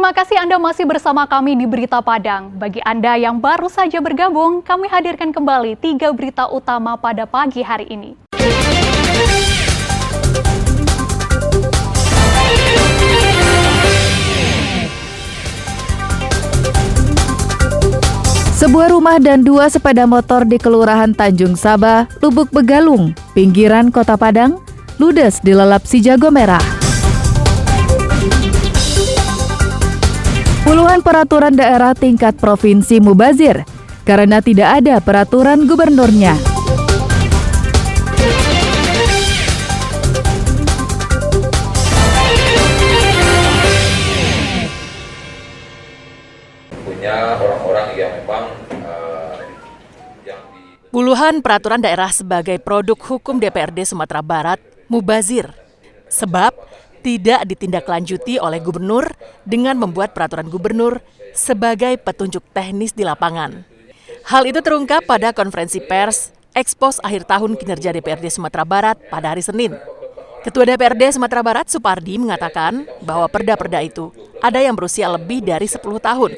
Terima kasih Anda masih bersama kami di Berita Padang. Bagi Anda yang baru saja bergabung, kami hadirkan kembali 3 berita utama pada pagi hari ini. Sebuah rumah dan 2 sepeda motor di Kelurahan Tanjung Saba, Lubuk Begalung, pinggiran Kota Padang, ludes dilalap si jago merah. Puluhan peraturan daerah tingkat provinsi mubazir karena tidak ada peraturan gubernurnya. Punya orang-orang yang memang Puluhan peraturan daerah sebagai produk hukum DPRD Sumatera Barat mubazir, sebab tidak ditindaklanjuti oleh gubernur dengan membuat peraturan gubernur sebagai petunjuk teknis di lapangan. Hal itu terungkap pada konferensi pers ekspos akhir tahun kinerja DPRD Sumatera Barat pada hari Senin. Ketua DPRD Sumatera Barat Supardi mengatakan bahwa perda-perda itu ada yang berusia lebih dari 10 tahun.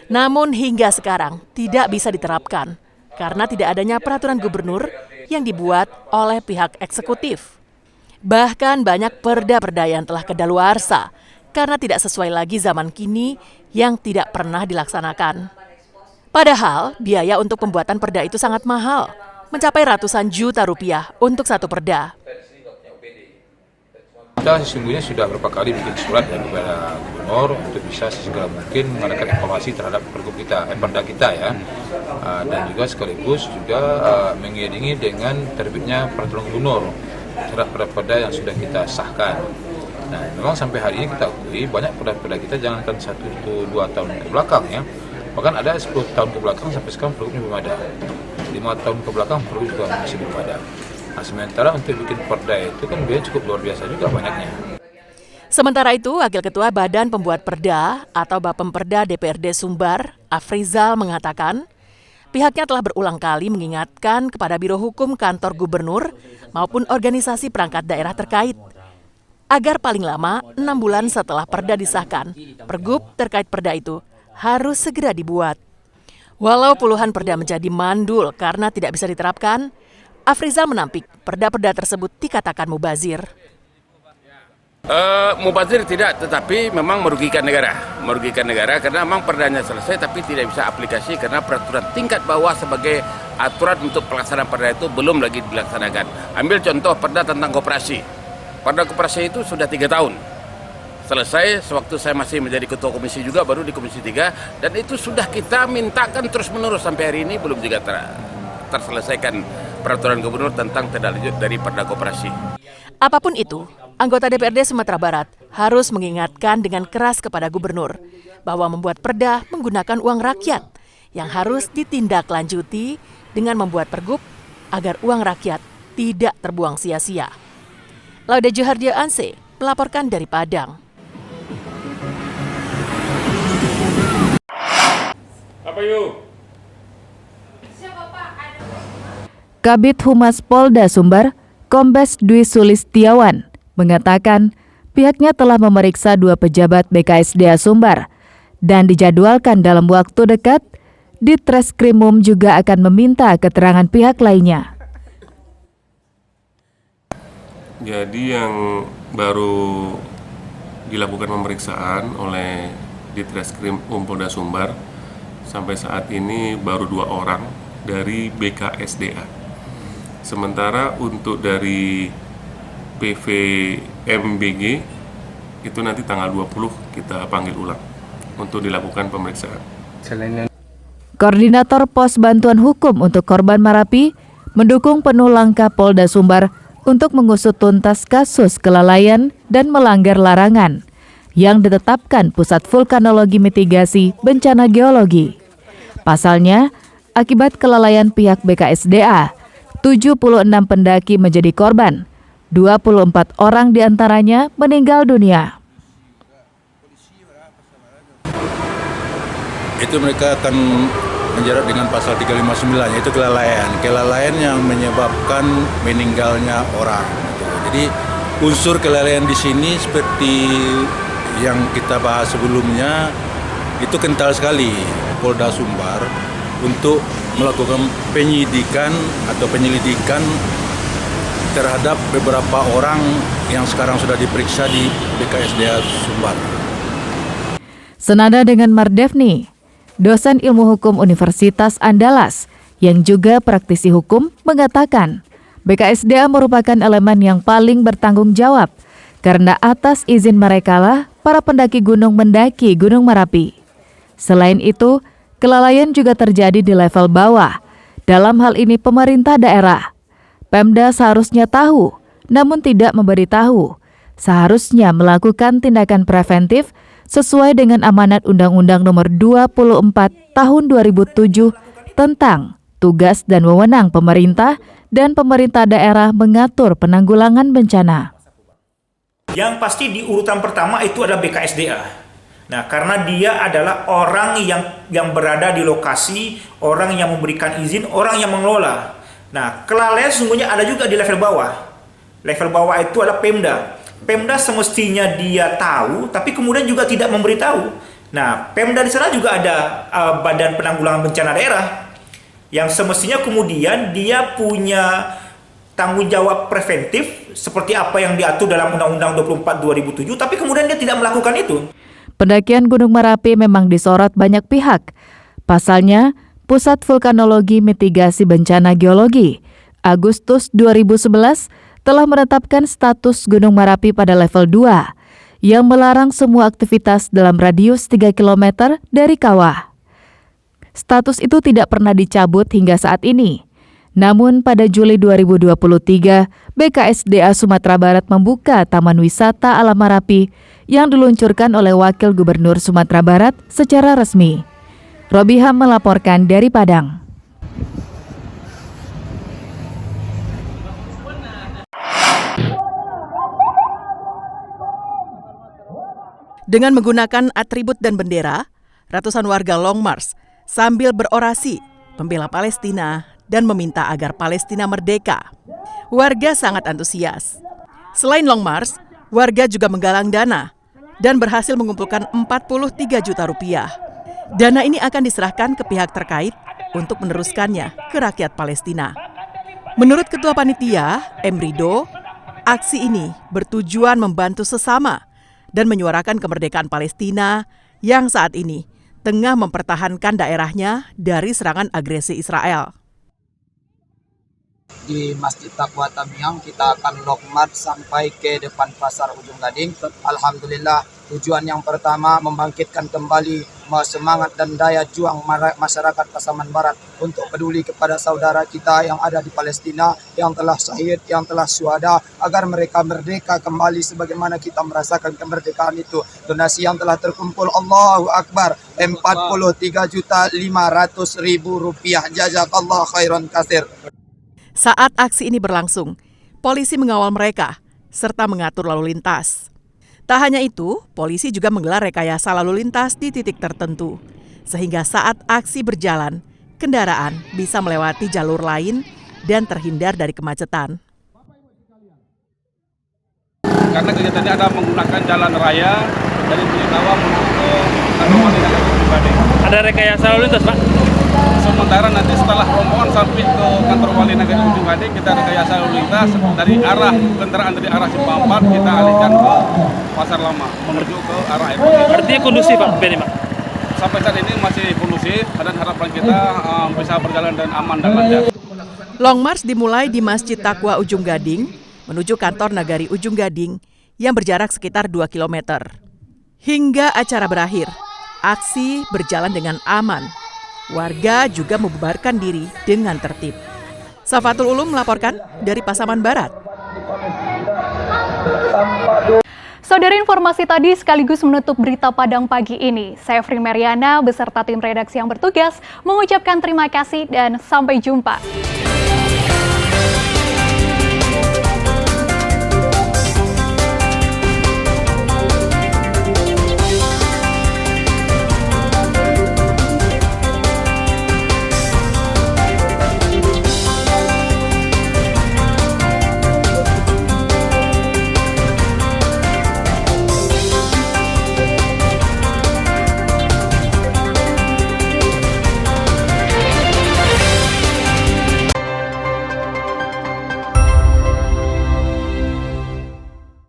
Namun hingga sekarang tidak bisa diterapkan karena tidak adanya peraturan gubernur yang dibuat oleh pihak eksekutif. Bahkan banyak perda-perda yang telah kedaluarsa karena tidak sesuai lagi zaman kini yang tidak pernah dilaksanakan. Padahal biaya untuk pembuatan perda itu sangat mahal, mencapai ratusan juta rupiah untuk satu perda. Kita sesungguhnya sudah beberapa kali bikin surat kepada gubernur untuk bisa sesegera mungkin mengadakan informasi terhadap perda kita ya, dan juga sekaligus juga mengiringi dengan terbitnya peraturan gubernur terhadap perda yang sudah kita sahkan. Nah, memang sampai hari ini kita akui banyak perda kita jangankan 1-2 tahun ke belakang ya, bahkan ada 10 tahun ke belakang sampai sekarang produknya belum ada, 5 tahun ke belakang produk juga masih belum ada. Nah, sementara untuk bikin perda itu kan biaya cukup luar biasa juga banyaknya. Sementara itu, Wakil Ketua Badan Pembuat Perda atau Bapemperda DPRD Sumbar, Afrizal mengatakan, pihaknya telah berulang kali mengingatkan kepada Biro Hukum Kantor Gubernur maupun organisasi perangkat daerah terkait, agar paling lama 6 bulan setelah perda disahkan, pergub terkait perda itu harus segera dibuat. Walau puluhan perda menjadi mandul karena tidak bisa diterapkan, Afrizal menampik perda-perda tersebut dikatakan mubazir. Mubazir tidak, tetapi memang merugikan negara karena memang perdanya selesai tapi tidak bisa aplikasi karena peraturan tingkat bawah sebagai aturan untuk pelaksanaan perda itu belum lagi dilaksanakan. Ambil contoh perda tentang koperasi. Perda koperasi itu sudah 3 tahun selesai, sewaktu saya masih menjadi ketua komisi juga, baru di komisi 3, dan itu sudah kita mintakan terus menerus sampai hari ini belum juga terselesaikan peraturan gubernur tentang tindak lanjut dari perda koperasi. Apapun itu, anggota DPRD Sumatera Barat harus mengingatkan dengan keras kepada gubernur bahwa membuat perda menggunakan uang rakyat yang harus ditindaklanjuti dengan membuat pergub agar uang rakyat tidak terbuang sia-sia. Laude Juhardia Anse melaporkan dari Padang. Apa yuk? Kabid Humas Polda Sumbar, Kombes Dwi Sulistiawan, mengatakan pihaknya telah memeriksa 2 pejabat BKSDA Sumbar dan dijadwalkan dalam waktu dekat Ditreskrimum juga akan meminta keterangan pihak lainnya. Jadi yang baru dilakukan pemeriksaan oleh Ditreskrimum Polda Sumbar sampai saat ini baru 2 orang dari BKSDA. Sementara untuk dari PVMBG itu nanti tanggal 20 kita panggil ulang untuk dilakukan pemeriksaan. Koordinator Pos Bantuan Hukum untuk Korban Marapi mendukung penuh langkah Polda Sumbar untuk mengusut tuntas kasus kelalaian dan melanggar larangan yang ditetapkan Pusat Vulkanologi Mitigasi Bencana Geologi. Pasalnya, akibat kelalaian pihak BKSDA, 76 pendaki menjadi korban, 24 orang diantaranya meninggal dunia. Itu mereka akan menjerat dengan pasal 359, yaitu kelalaian yang menyebabkan meninggalnya orang. Jadi unsur kelalaian di sini seperti yang kita bahas sebelumnya itu kental sekali Polda Sumbar untuk melakukan penyelidikan terhadap beberapa orang yang sekarang sudah diperiksa di BKSDA Sumbar. Senada dengan Mardefni, dosen ilmu hukum Universitas Andalas yang juga praktisi hukum mengatakan BKSDA merupakan elemen yang paling bertanggung jawab karena atas izin mereka lah para pendaki gunung mendaki Gunung Merapi. Selain itu, kelalaian juga terjadi di level bawah. Dalam hal ini pemerintah daerah. Pemda seharusnya tahu, namun tidak memberitahu. Seharusnya melakukan tindakan preventif sesuai dengan amanat Undang-Undang Nomor 24 Tahun 2007 tentang tugas dan wewenang pemerintah dan pemerintah daerah mengatur penanggulangan bencana. Yang pasti di urutan pertama itu adalah BKSDA. Nah, karena dia adalah orang yang berada di lokasi, orang yang memberikan izin, orang yang mengelola. Nah, kelalaian sesungguhnya ada juga di level bawah. Level bawah itu adalah Pemda. Pemda semestinya dia tahu, tapi kemudian juga tidak memberitahu. Nah, Pemda di sana juga ada Badan Penanggulangan Bencana Daerah, yang semestinya kemudian dia punya tanggung jawab preventif seperti apa yang diatur dalam Undang-Undang 24 2007, tapi kemudian dia tidak melakukan itu. Pendakian Gunung Merapi memang disorot banyak pihak. Pasalnya, Pusat Vulkanologi Mitigasi Bencana Geologi, Agustus 2011, telah menetapkan status Gunung Merapi pada level 2, yang melarang semua aktivitas dalam radius 3 km dari kawah. Status itu tidak pernah dicabut hingga saat ini. Namun pada Juli 2023, BKSDA Sumatera Barat membuka Taman Wisata Alam Merapi yang diluncurkan oleh Wakil Gubernur Sumatera Barat secara resmi. Robiham melaporkan dari Padang. Dengan menggunakan atribut dan bendera, ratusan warga Long March sambil berorasi membela Palestina dan meminta agar Palestina merdeka. Warga sangat antusias. Selain Long March, warga juga menggalang dana dan berhasil mengumpulkan 43 juta rupiah. Dana ini akan diserahkan ke pihak terkait untuk meneruskannya ke rakyat Palestina. Menurut Ketua Panitia, M. Rido, aksi ini bertujuan membantu sesama dan menyuarakan kemerdekaan Palestina yang saat ini tengah mempertahankan daerahnya dari serangan agresi Israel. Di Masjid Taqwa Tamiang kita akan long march sampai ke depan Pasar Ujung Gading. Alhamdulillah, tujuan yang pertama membangkitkan kembali semangat dan daya juang masyarakat Pasaman Barat untuk peduli kepada saudara kita yang ada di Palestina, yang telah syahid, yang telah syuhada, agar mereka merdeka kembali sebagaimana kita merasakan kemerdekaan itu. Donasi yang telah terkumpul, Allahu Akbar, 43.500.000 rupiah. Jazakallah khairan katsir. Saat aksi ini berlangsung, polisi mengawal mereka serta mengatur lalu lintas. Tak hanya itu, polisi juga menggelar rekayasa lalu lintas di titik tertentu, sehingga saat aksi berjalan, kendaraan bisa melewati jalur lain dan terhindar dari kemacetan. Karena kegiatannya ada menggunakan jalan raya dari Bulitawa menuju ke kantor wali negara Ujung Gading. Ada rekayasa lalu lintas, Pak? Sementara nanti setelah rombongan sampai ke kantor wali negara Ujung Gading, kita rekayasa lalu lintas dari arah kendaraan dari arah Simpang 4 kita alihkan ke Pasar Lama menuju ke arah airport. Artinya kondusif, Pak, ini, Pak? Sampai saat ini masih kondusif dan harapan kita bisa berjalan dan aman dan lancar. Long March dimulai di Masjid Taqwa Ujung Gading menuju kantor Nagari Ujung Gading yang berjarak sekitar 2 km. Hingga acara berakhir, aksi berjalan dengan aman. Warga juga membubarkan diri dengan tertib. Safatul Ulum melaporkan dari Pasaman Barat. Saudara, informasi tadi sekaligus menutup berita Padang pagi ini. Saya Fri Meriana beserta tim redaksi yang bertugas mengucapkan terima kasih dan sampai jumpa.